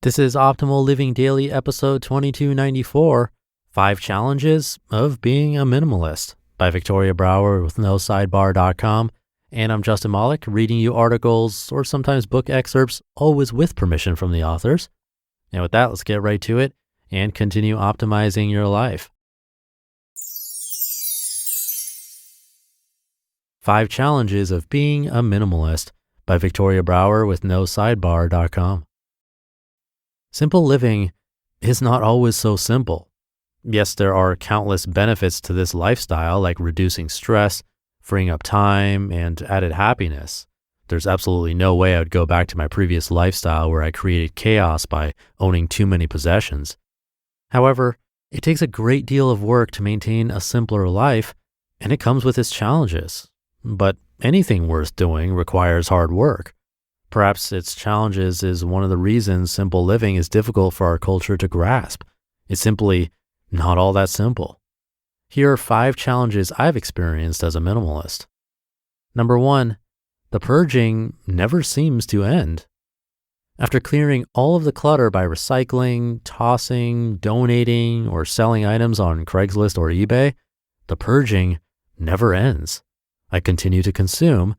This is Optimal Living Daily, episode 2294, 5 Challenges of Being a Minimalist by Victoria Brauer with NoSidebar.com. And I'm Justin Malik, reading you articles or sometimes book excerpts, always with permission from the authors. And with that, let's get right to it and continue optimizing your life. 5 Challenges of Being a Minimalist by Victoria Brauer with NoSidebar.com. Simple living is not always so simple. Yes, there are countless benefits to this lifestyle, like reducing stress, freeing up time, and added happiness. There's absolutely no way I would go back to my previous lifestyle where I created chaos by owning too many possessions. However, it takes a great deal of work to maintain a simpler life, and it comes with its challenges. But anything worth doing requires hard work. Perhaps its challenges is one of the reasons simple living is difficult for our culture to grasp. It's simply not all that simple. Here are 5 challenges I've experienced as a minimalist. Number 1, the purging never seems to end. After clearing all of the clutter by recycling, tossing, donating, or selling items on Craigslist or eBay, the purging never ends. I continue to consume,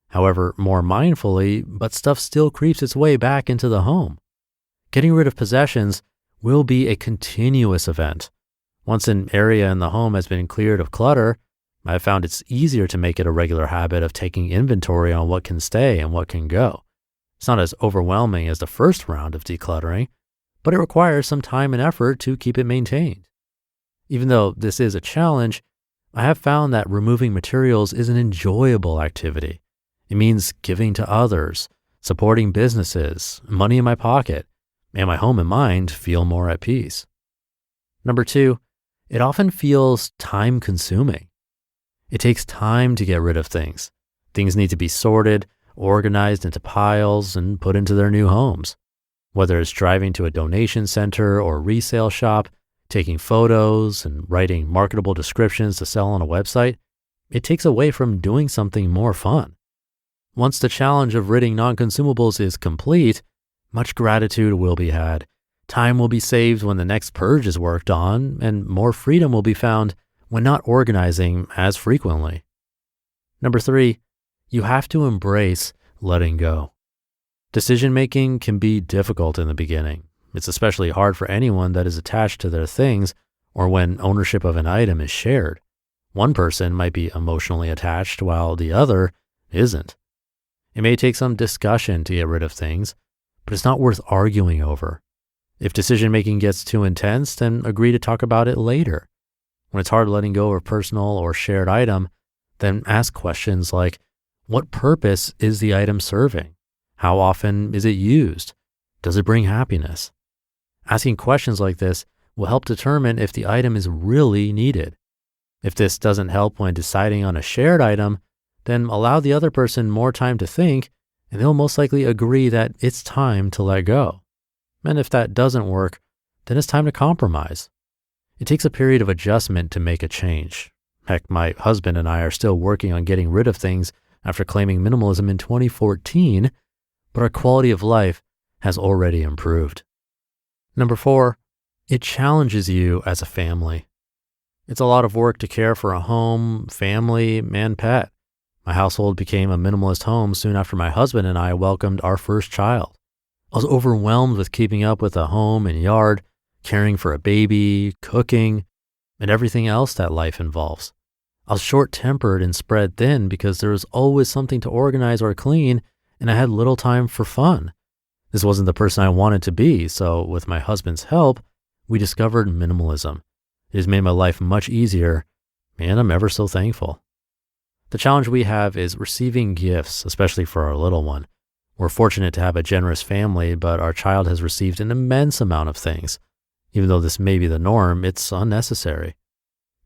however, more mindfully, but stuff still creeps its way back into the home. Getting rid of possessions will be a continuous event. Once an area in the home has been cleared of clutter, I've found it's easier to make it a regular habit of taking inventory on what can stay and what can go. It's not as overwhelming as the first round of decluttering, but it requires some time and effort to keep it maintained. Even though this is a challenge, I have found that removing materials is an enjoyable activity. It means giving to others, supporting businesses, money in my pocket, and my home and mind feel more at peace. Number 2, it often feels time-consuming. It takes time to get rid of things. Things need to be sorted, organized into piles, and put into their new homes. Whether it's driving to a donation center or resale shop, taking photos, and writing marketable descriptions to sell on a website, it takes away from doing something more fun. Once the challenge of ridding non-consumables is complete, much gratitude will be had. Time will be saved when the next purge is worked on, and more freedom will be found when not organizing as frequently. Number 3, you have to embrace letting go. Decision-making can be difficult in the beginning. It's especially hard for anyone that is attached to their things or when ownership of an item is shared. One person might be emotionally attached while the other isn't. It may take some discussion to get rid of things, but it's not worth arguing over. If decision-making gets too intense, then agree to talk about it later. When it's hard letting go of a personal or shared item, then ask questions like, what purpose is the item serving? How often is it used? Does it bring happiness? Asking questions like this will help determine if the item is really needed. If this doesn't help when deciding on a shared item, then allow the other person more time to think, and they'll most likely agree that it's time to let go. And if that doesn't work, then it's time to compromise. It takes a period of adjustment to make a change. Heck, my husband and I are still working on getting rid of things after claiming minimalism in 2014, but our quality of life has already improved. Number 4, it challenges you as a family. It's a lot of work to care for a home, family, and pet. My household became a minimalist home soon after my husband and I welcomed our first child. I was overwhelmed with keeping up with a home and yard, caring for a baby, cooking, and everything else that life involves. I was short-tempered and spread thin because there was always something to organize or clean, and I had little time for fun. This wasn't the person I wanted to be, so with my husband's help, we discovered minimalism. It has made my life much easier, and I'm ever so thankful. The challenge we have is receiving gifts, especially for our little one. We're fortunate to have a generous family, but our child has received an immense amount of things. Even though this may be the norm, it's unnecessary.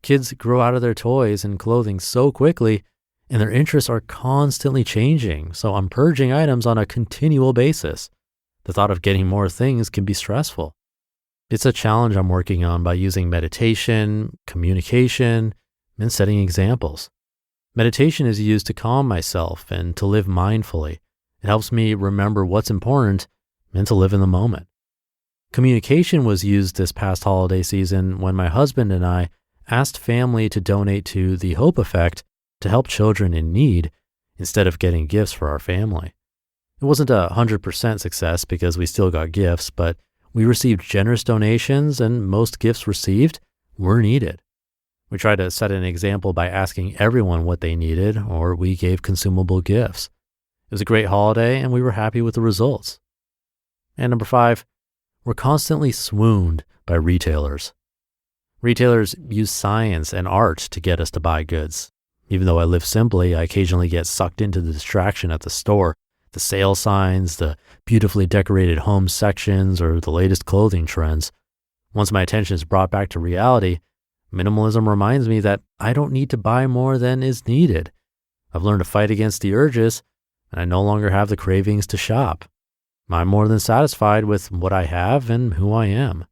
Kids grow out of their toys and clothing so quickly, and their interests are constantly changing, so I'm purging items on a continual basis. The thought of getting more things can be stressful. It's a challenge I'm working on by using meditation, communication, and setting examples. Meditation is used to calm myself and to live mindfully. It helps me remember what's important and to live in the moment. Communication was used this past holiday season when my husband and I asked family to donate to the Hope Effect to help children in need instead of getting gifts for our family. It wasn't 100% success because we still got gifts, but we received generous donations and most gifts received were needed. We tried to set an example by asking everyone what they needed, or we gave consumable gifts. It was a great holiday and we were happy with the results. And number 5, we're constantly swooned by retailers. Retailers use science and art to get us to buy goods. Even though I live simply, I occasionally get sucked into the distraction at the store, the sale signs, the beautifully decorated home sections, or the latest clothing trends. Once my attention is brought back to reality, minimalism reminds me that I don't need to buy more than is needed. I've learned to fight against the urges, and I no longer have the cravings to shop. I'm more than satisfied with what I have and who I am.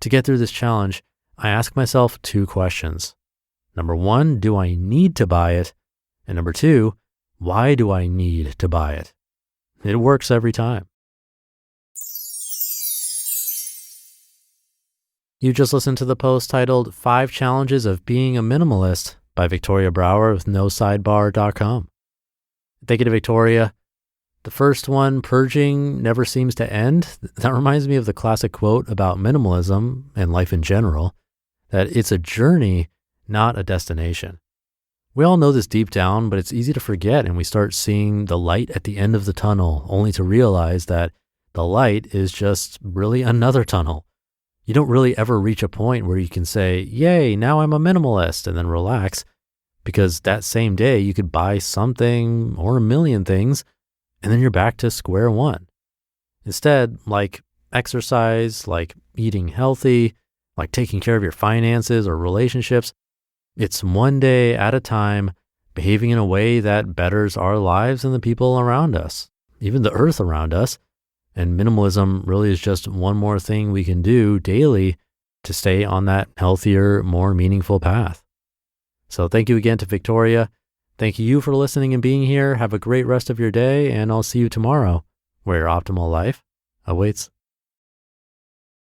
To get through this challenge, I ask myself 2 questions. Number 1, do I need to buy it? And number 2, why do I need to buy it? It works every time. You just listened to the post titled 5 Challenges of Being a Minimalist by Victoria Brauer with NoSidebar.com. Thank you to Victoria. The first one, purging never seems to end. That reminds me of the classic quote about minimalism and life in general, that it's a journey, not a destination. We all know this deep down, but it's easy to forget, and we start seeing the light at the end of the tunnel, only to realize that the light is just really another tunnel. You don't really ever reach a point where you can say, yay, now I'm a minimalist, and then relax, because that same day you could buy something or a million things, and then you're back to square one. Instead, like exercise, like eating healthy, like taking care of your finances or relationships, it's one day at a time, behaving in a way that betters our lives and the people around us, even the earth around us. And minimalism really is just one more thing we can do daily to stay on that healthier, more meaningful path. So thank you again to Victoria. Thank you for listening and being here. Have a great rest of your day, and I'll see you tomorrow, where your optimal life awaits.